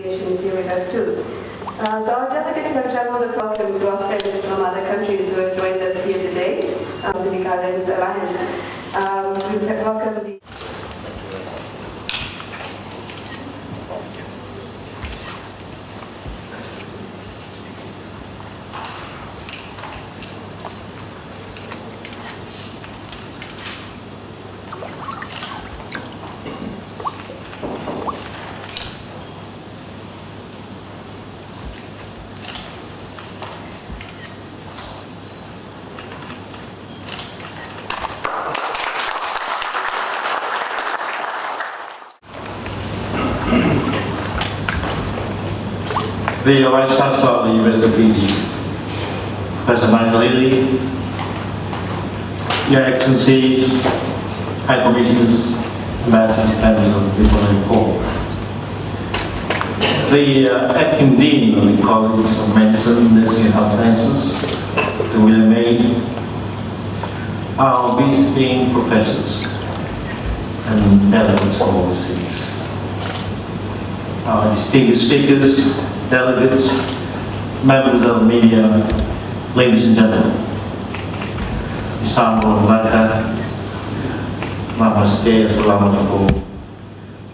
Association is here with us too. So our delegates have traveled across to our friends from other countries who have joined us here today, Pacific Islands Alliance. We welcome the the Vice Chancellor of the University of Fiji, Professor Michael Lilly, Your Excellencies, High Commissioners, Ambassadors, members of the Diplomatic Corps, the Acting Dean of the College of Medicine, Nursing and Health Sciences, Dr. William May, our visiting professors and delegates from overseas, our distinguished speakers, delegates, members of the media, ladies and gentlemen, Assalamu alaikum, namaste, assalamu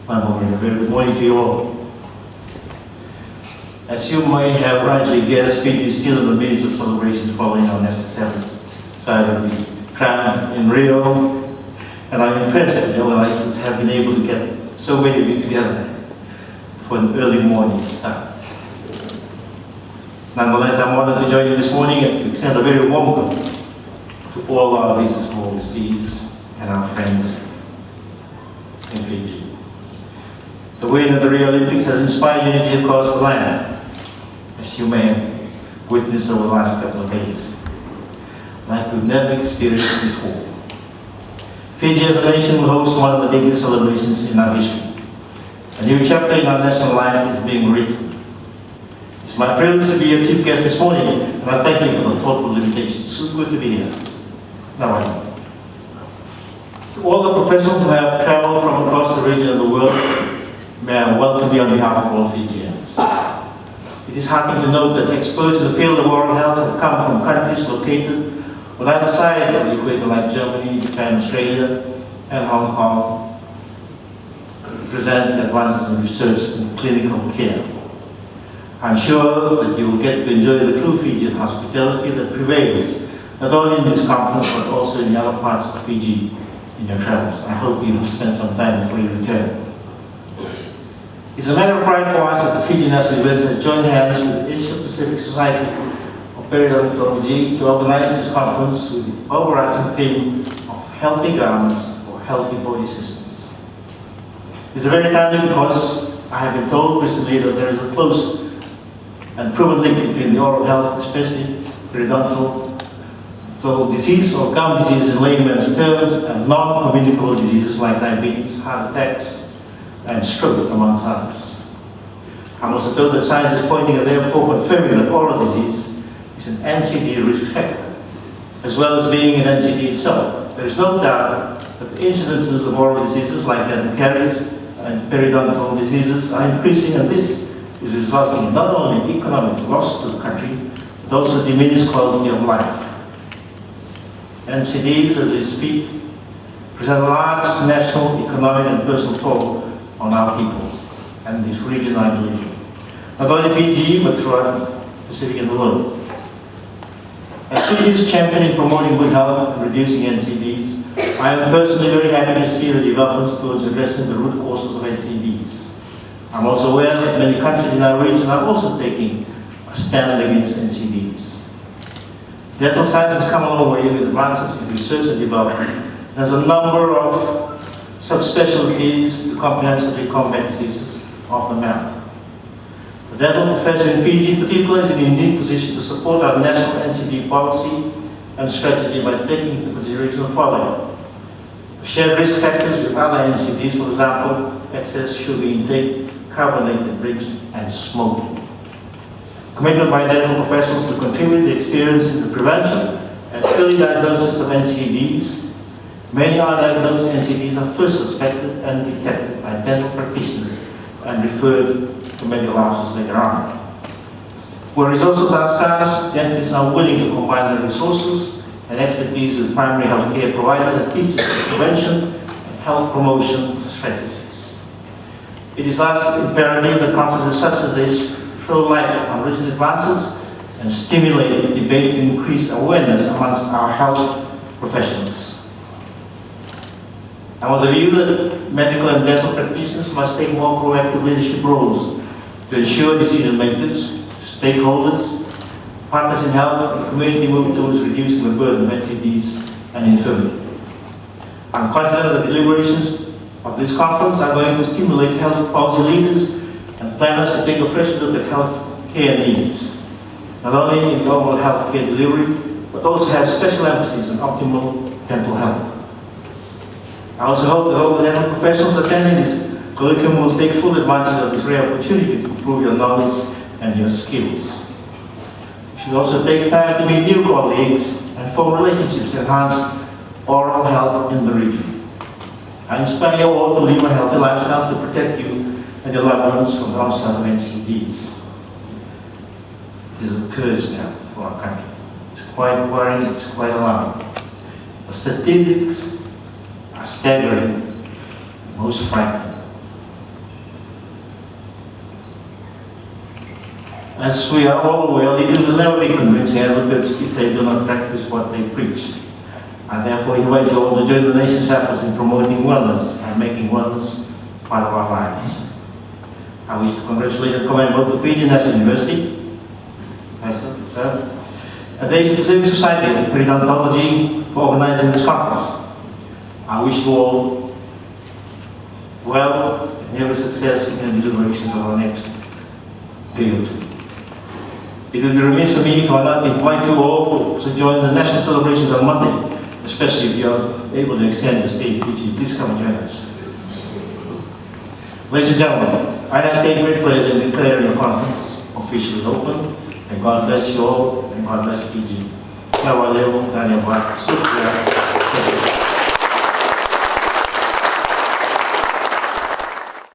alaikum, very good morning to you all. As you may have rightly guessed, Fiji is still in the midst of celebrations following our national side of the crown in Rio, and I'm impressed that the organizers have been able to get so many of you together for an early morning start. Nonetheless, I'm honored to join you this morning and to extend a very warm welcome to all our visitors from overseas and our friends in Fiji. The win at the Rio Olympics has inspired unity across the land, as you may have witnessed over the last couple of days, like we've never experienced before. Fiji as a nation will host one of the biggest celebrations in our history. A new chapter in our national life is being written. It's my privilege to be your chief guest this morning, and I thank you for the thoughtful invitation. It's so good to be here. Now I know. To all the professionals who have traveled from across the region of the world, may I welcome you on behalf of all Fijians. It is heartening to note that experts in the field of oral health have come from countries located on either side of the equator like Germany, Japan, Australia, and Hong Kong to present advances in research and clinical care. I'm sure that you will get to enjoy the true Fijian hospitality that prevails, not only in this conference, but also in the other parts of Fiji in your travels. I hope you will spend some time before you return. It's a matter of pride for us that the Fiji National University has joined hands with the Asia Pacific Society of Peridontology to organize this conference with the overarching theme of healthy garments for healthy body systems. It's a very timely because I have been told recently that there is a close and proven link between the oral health, especially periodontal disease or gum disease in layman's terms, and non-communicable diseases like diabetes, heart attacks, and stroke, amongst others. I'm also told that science is pointing and therefore confirming that oral disease is an NCD risk factor, as well as being an NCD itself. There is no doubt that the incidences of oral diseases like dental caries and periodontal diseases are increasing, and this is resulting in not only economic loss to the country, but also diminished quality of life. NCDs, as we speak, present a large national, economic, and personal toll on our people and this region, I believe. Not only Fiji, but throughout the Pacific and the world. As Fiji's champion in promoting good health and reducing NCDs, I am personally very happy to see the developments towards addressing the root causes of NCDs. I'm also aware that many countries in our region are also taking a stand against NCDs. Dental science has come a long way with advances in research and development. There's a number of subspecialties to comprehensively combat diseases of the mouth. The dental professor in Fiji in particular is in a unique position to support our national NCD policy and strategy by taking into consideration the following: shared risk factors with other NCDs, for example, excess sugar intake, carbonated drinks, and smoking. Commitment by dental professionals to contribute the experience in the prevention and early diagnosis of NCDs. Many undiagnosed NCDs are first suspected and detected by dental practitioners and referred to medical houses later on. Where resources are scarce, dentists are willing to combine their resources and expertise with primary health care providers and teachers for prevention and health promotion strategies. It is thus imperative that conferences such as this throw light on recent advances and stimulate debate to increase awareness amongst our health professionals. I'm of the view that medical and dental practitioners must take more proactive leadership roles to ensure decision makers, stakeholders, partners in health, and community move towards reducing the burden of NTDs and infirmity. I'm confident that the deliberations of this conference are going to stimulate health policy leaders and planners to take a fresh look at health care needs, not only in global health care delivery, but also have special emphasis on optimal dental health. I also hope that all the dental professionals attending this curriculum will take full advantage of this rare opportunity to improve your knowledge and your skills. You should also take time to meet new colleagues and form relationships to enhance oral health in the region. I inspire you all to live a healthy lifestyle to protect you and your loved ones from the onset of NCDs. It is a curse now for our country. It's quite worrying, it's quite alarming. The statistics are staggering, most frightening. As we are all aware, leaders will never be convincing advocates if they do not practice what they preach. I therefore invite you all to join the nation's efforts in promoting wellness and making wellness part of our lives. I wish to congratulate and commend both the Fijian National University and the Asian Pacific Society and Peridontology for organizing this conference. I wish you all well and every success in the deliberations of our next day or two. It would be remiss of me if I not invite you all to join the national celebrations on Monday, especially if you are able to extend the stay in Fiji. Please come and join us. Ladies and gentlemen, I now take great pleasure in declaring the conference officially open. And God bless you all, and God bless Fiji.